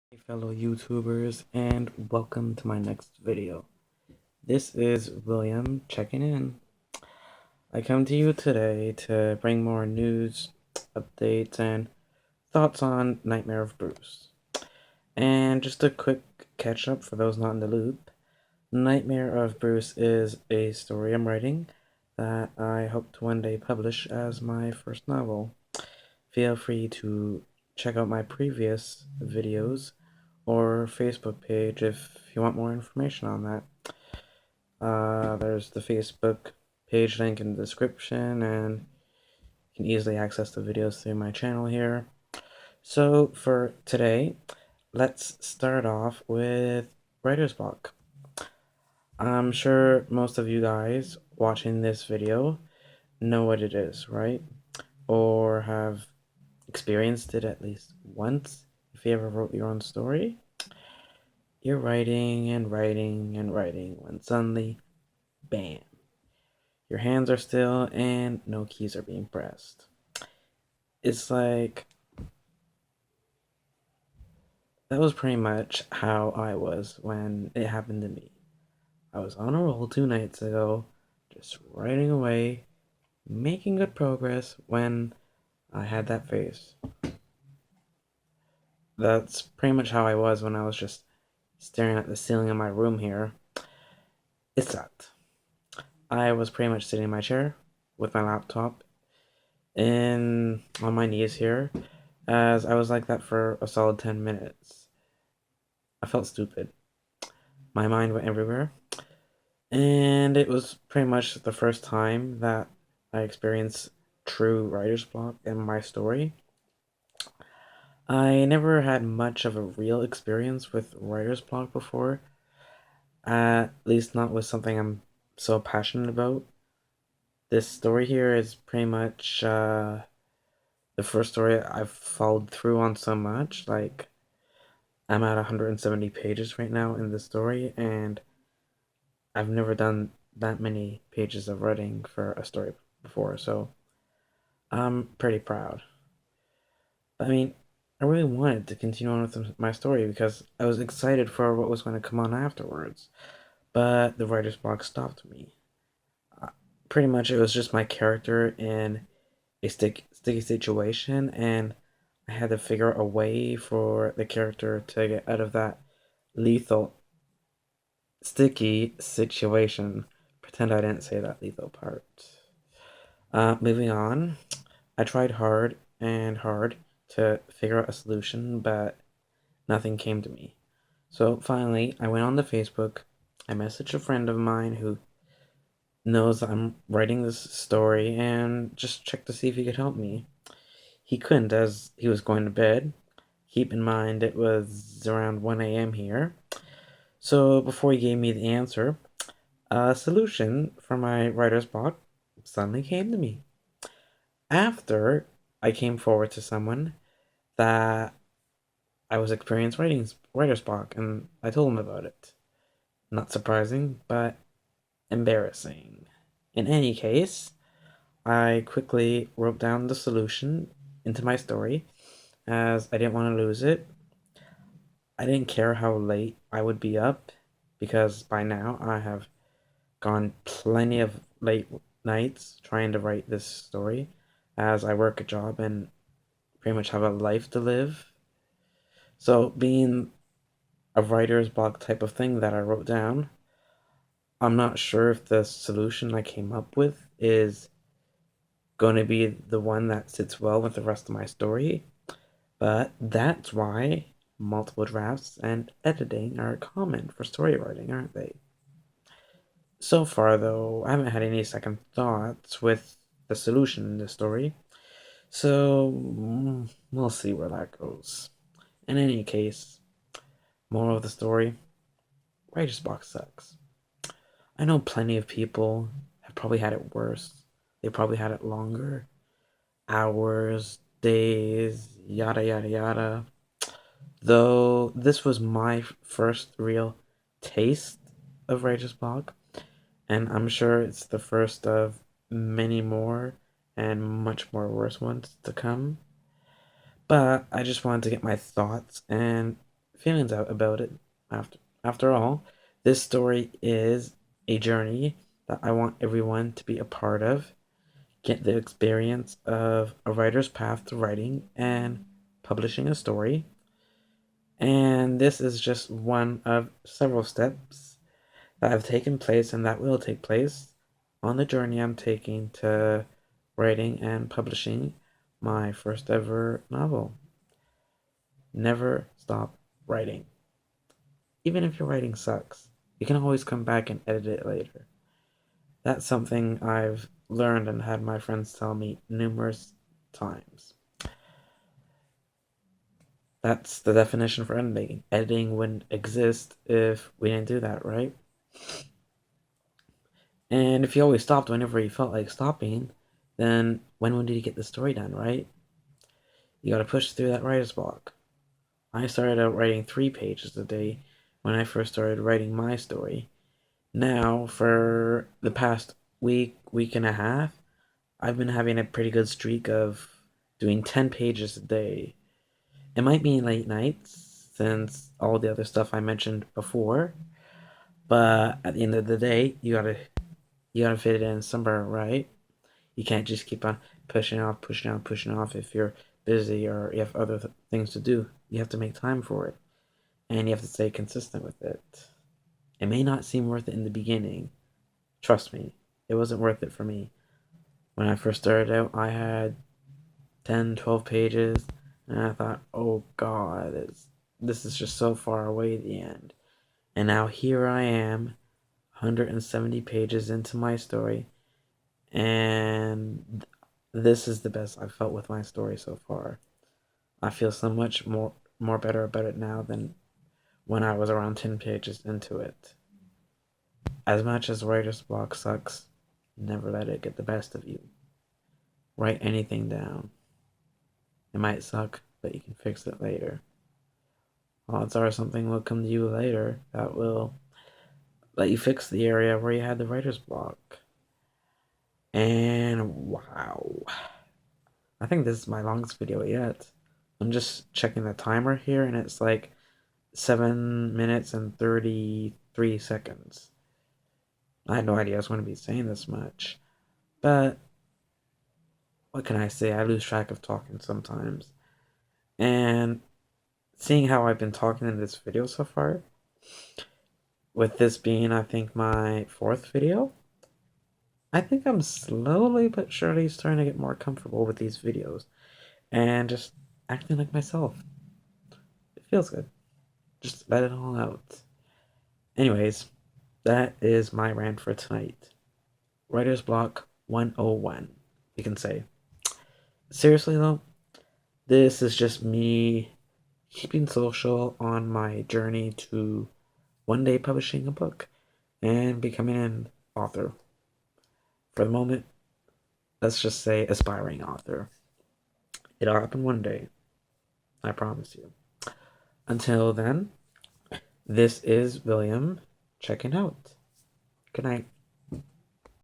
Hey fellow YouTubers, and welcome to my next video. This is William checking in. I come to you today to bring more news, updates, and thoughts on Nightmare of Bruce. And just a quick catch up for those not in the loop. Nightmare of Bruce is a story I'm writing that I hope to one day publish as my first novel. Feel free to check out my previous videos or Facebook page if you want more information on that. There's the Facebook page link in the description, and you can easily access the videos through my channel here. So for today, let's start off with writer's block. I'm sure most of you guys watching this video know what it is, right? Or have experienced it at least once if you ever wrote your own story. You're writing and writing and writing when suddenly, bam, your hands are still and no keys are being pressed. It's like, that was pretty much how I was when it happened to me. I was on a roll 2 nights ago, just writing away, making good progress when I had that phase. That's pretty much how I was when I was just staring at the ceiling of my room here. It sucked. I was pretty much sitting in my chair with my laptop and on my knees here, as I was like that for a solid 10 minutes. I felt stupid. My mind went everywhere, and it was pretty much the first time that I experienced true writer's block in my story. I never had much of a real experience with writer's block before, at least not with something I'm so passionate about. This story here is pretty much the first story I've followed through on so much. Like, I'm at 170 pages right now in the story, and I've never done that many pages of writing for a story before, so I'm pretty proud. I mean, I really wanted to continue on with my story because I was excited for what was going to come on afterwards, but the writer's block stopped me. Uh, Pretty much, it was just my character in a sticky situation, and I had to figure out a way for the character to get out of that lethal, sticky situation. Pretend I didn't say that lethal part. Moving on, I tried hard and hard to figure out a solution, but nothing came to me. So finally, I went on to Facebook. I messaged a friend of mine who knows I'm writing this story and just checked to see if he could help me. He couldn't, as he was going to bed. Keep in mind it was around 1 a.m. here. So before he gave me the answer, a solution for my writer's block suddenly came to me. After I came forward to someone that I was experiencing writer's block, and I told him about it. Not surprising, but embarrassing. In any case, I quickly wrote down the solution into my story, as I didn't want to lose it. I didn't care how late I would be up, because by now I have gone plenty of late nights trying to write this story, as I work a job and pretty much have a life to live. So, being a writer's block type of thing that I wrote down, I'm not sure if the solution I came up with is going to be the one that sits well with the rest of my story, but that's why multiple drafts and editing are common for story writing, aren't they? So far, though, I haven't had any second thoughts with the solution in the story, so we'll see where that goes. In any case, moral of the story, writer's block sucks. I know plenty of people have probably had it worse. They probably had it longer. Hours, days, yada yada yada. Though this was my first real taste of writer's block, and I'm sure it's the first of many more and much more worse ones to come. But I just wanted to get my thoughts and feelings out about it. After all, this story is a journey that I want everyone to be a part of, get the experience of a writer's path to writing and publishing a story. And this is just one of several steps that have taken place and that will take place on the journey I'm taking to writing and publishing my first ever novel. Never stop writing. Even if your writing sucks, you can always come back and edit it later. That's something I've learned and had my friends tell me numerous times. That's the definition for editing. Editing wouldn't exist if we didn't do that, right? And if you always stopped whenever you felt like stopping, then when did you get the story done, right? You gotta push through that writer's block. I started out writing 3 pages a day when I first started writing my story. Now, for the past week and a half, I've been having a pretty good streak of doing 10 pages a day. It might be late nights, since all the other stuff I mentioned before, but at the end of the day, you gotta fit it in somewhere, right? You can't just keep on pushing off if you're busy or you have other things to do. You have to make time for it, and you have to stay consistent with it. It may not seem worth it in the beginning. Trust me, it wasn't worth it for me. When I first started out, I had 10, 12 pages, and I thought, oh god, this is just so far away at the end. And now here I am, 170 pages into my story, and this is the best I've felt with my story so far. I feel so much more better about it now than when I was around 10 pages into it. As much as writer's block sucks, never let it get the best of you. Write anything down. It might suck, but you can fix it later. Odds are something will come to you later that will let you fix the area where you had the writer's block. And wow. I think this is my longest video yet. I'm just checking the timer here and it's like 7 minutes and 33 seconds. I had no idea I was going to be saying this much. But what can I say? I lose track of talking sometimes. And seeing how I've been talking in this video so far, with this being, I think, my 4th video, I think I'm slowly but surely starting to get more comfortable with these videos and just acting like myself. It feels good. Just let it all out. Anyways, that is my rant for tonight. Writer's Block 101, you can say. Seriously though, this is just me keeping social on my journey to one day publishing a book and becoming an author. For the moment, let's just say aspiring author. It'll happen one day. I promise you. Until then, this is William checking out. Good night.